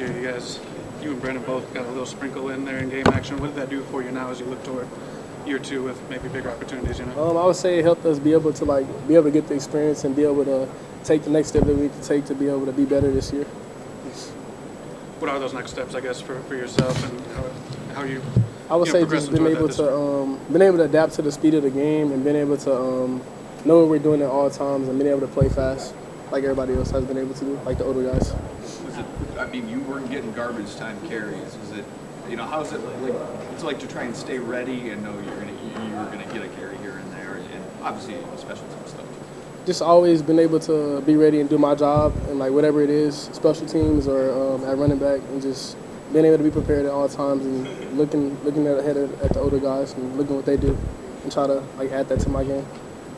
last year, you and Brandon both got a little sprinkle in there in game action. What did that do for you now as you look toward year two with maybe bigger opportunities? I would say it helped us be able to get the experience and be able to take the next step that we need to take to be able to be better this year. What are those next steps, I guess, for yourself and how you? I would say just been able to adapt to the speed of the game and been able to know what we're doing at all times and being able to play fast like everybody else has been able to do, like the older guys. You weren't getting garbage time carries. How's it like? It's like to try and stay ready and know you're gonna get a carry here and there, and obviously special team stuff. Just always been able to be ready and do my job and like whatever it is, special teams or at running back, and just being able to be prepared at all times and looking ahead at the older guys and looking what they do and try to add that to my game.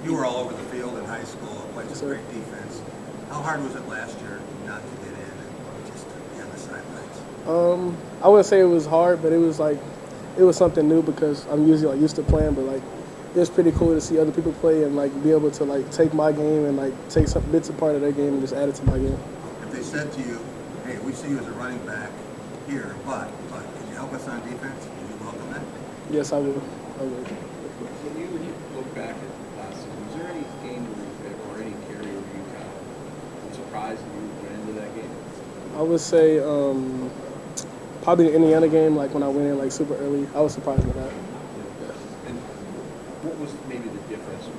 You were all over the field in high school, played some great defense. How hard was it last year not to get in and just be on the sidelines? I wouldn't say it was hard, but it was something new because I'm usually used to playing, but it was pretty cool to see other people play and be able to take my game and take some bits of part of their game and just add it to my game. If they said to you, "Hey, we see you as a running back here, but could you help us on defense?" Would you welcome that? Yes, I would. When you look back at last season, was there any game or any carry where you kind of were surprised that you went into that game? I would say probably the Indiana game, when I went in super early. I was surprised with that. And what was maybe the difference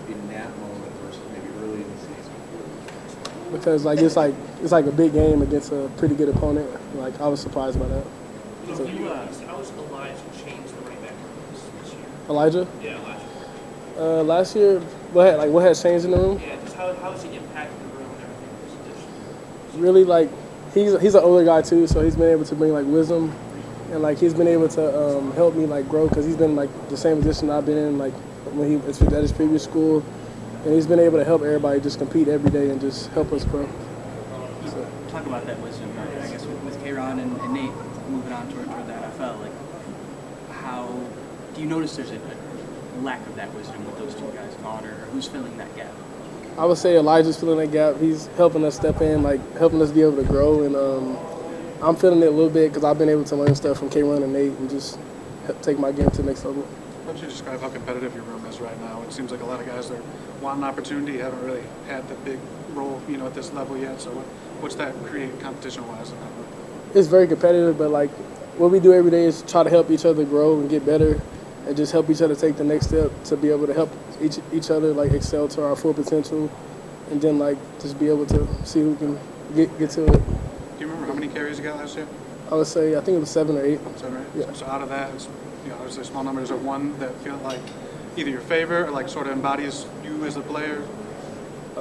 in that moment versus maybe early in the season? Because it's a big game against a pretty good opponent. I was surprised by that. So how has Elijah changed the running back this year? Elijah? Yeah, Elijah. Last year, what has changed in the room? Yeah, just how has he impacted the room and everything in this position? Really, he's an older guy too, so he's been able to bring wisdom, and he's been able to help me grow because he's been the same position I've been in when he was at his previous school, and he's been able to help everybody just compete every day and just help us grow. So. Talk about that wisdom, I guess with K-Ron and Nate moving on toward the NFL. How do you notice there's a lack of that wisdom with those two guys gone, or who's filling that gap? I would say Elijah's filling that gap. He's helping us step in, helping us be able to grow, and I'm feeling it a little bit because I've been able to learn stuff from K-Ron and Nate and just take my game to the next level. Why don't you describe how competitive your room is right now? It seems like a lot of guys that want an opportunity haven't really had the big role, at this level yet. So what's that create competition-wise in that room? It's very competitive, but what we do every day is try to help each other grow and get better, and just help each other take the next step to be able to help each other excel to our full potential, and then just be able to see who can get to it. Do you remember how many carries you got last year? I would say I think it was 7 or 8. 7 or 8. Yeah. So out of that, obviously small numbers. Is there one that feel like either your favorite or sort of embodies you as a player? I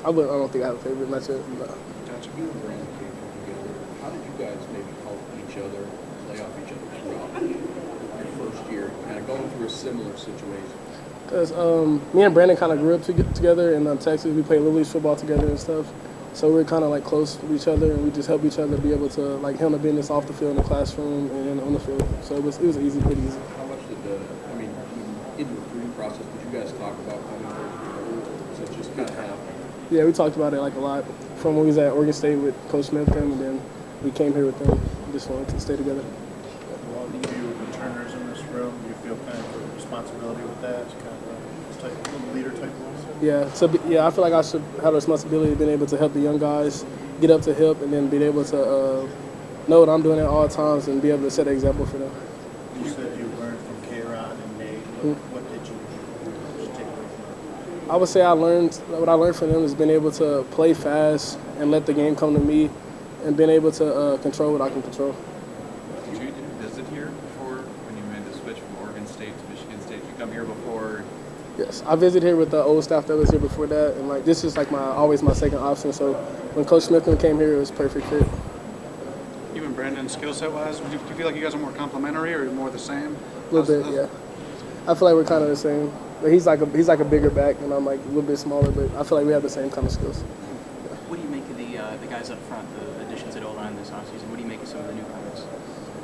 don't think I have a favorite. That's it. No. Gotcha. You and Brandon came together. How did you guys maybe help each other, play off each other throughout your first year, kind of going through a similar situation? Because me and Brandon kind of grew up together in Texas. We played Little League football together and stuff. So we're kind of close with each other, and we just help each other be able to handle business off the field, in the classroom, and on the field. So it was pretty easy. How much did in the recruiting process, did you guys talk about coming together? So it just kind of happened? Yeah, we talked about it a lot from when we was at Oregon State with Coach Smith, and then we came here with them. We just wanted to stay together. All of you returners in this room, do you feel kind of a responsibility with that? It's kind of a little leader type role? Yeah, I feel like I should have the responsibility of being able to help the young guys get up to hip, and then being able to know what I'm doing at all times and be able to set an example for them. You said you learned from K-Ron and Nate. What did you take away from them? I would say what I learned from them is being able to play fast and let the game come to me, and being able to control what I can control. Did you visit here before when you made the switch from Oregon State to Michigan State? Did you come here before? Yes, I visited here with the old staff that was here before that, and this is always my second option. So when Coach Smith came here, it was perfect fit. You and Brandon, skill set wise, do you feel like you guys are more complementary or more the same? A little bit, yeah. I feel like we're kind of the same. But he's like a bigger back, and I'm a little bit smaller. But I feel like we have the same kind of skills. Yeah. What do you make of the guys up front, the additions at O-line this offseason? What do you make of some of the newcomers?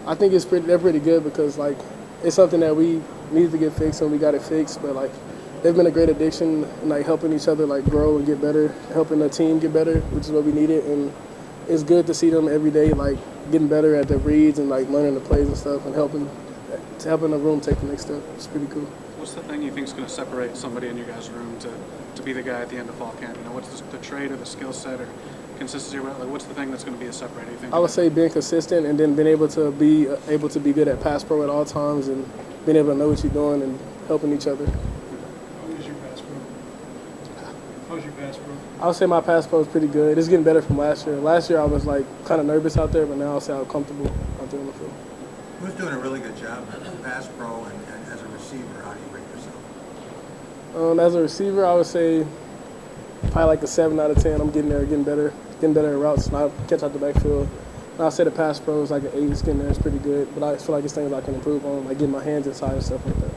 I think they're pretty good because it's something that we needed to get fixed, and we got it fixed. But they've been a great addition, and helping each other grow and get better, helping the team get better, which is what we needed. And it's good to see them every day, like getting better at their reads and like learning the plays and stuff and helping the room take the next step. It's pretty cool. What's the thing you think is going to separate somebody in your guys' room to be the guy at the end of fall camp? You know, what's the trait or the skill set or consistency? Or like, what's the thing that's going to be a separator? You think? I would say being consistent and then being able to be good at pass pro at all times and being able to know what you're doing and helping each other. How was your pass pro? How's your pass pro? I would say my pass pro is pretty good. It's getting better from last year. Last year I was like kind of nervous out there, but now I'll say I'm comfortable out there on the field. Who's doing a really good job pass pro and as a receiver? How do you rate yourself? As a receiver, I would say probably like a 7 out of 10. I'm getting there, getting better at routes, and I catch out the backfield. And I'll say the pass pro is like an 8. It's getting there, it's pretty good. But I feel like it's things I can improve on, like getting my hands inside and stuff like that.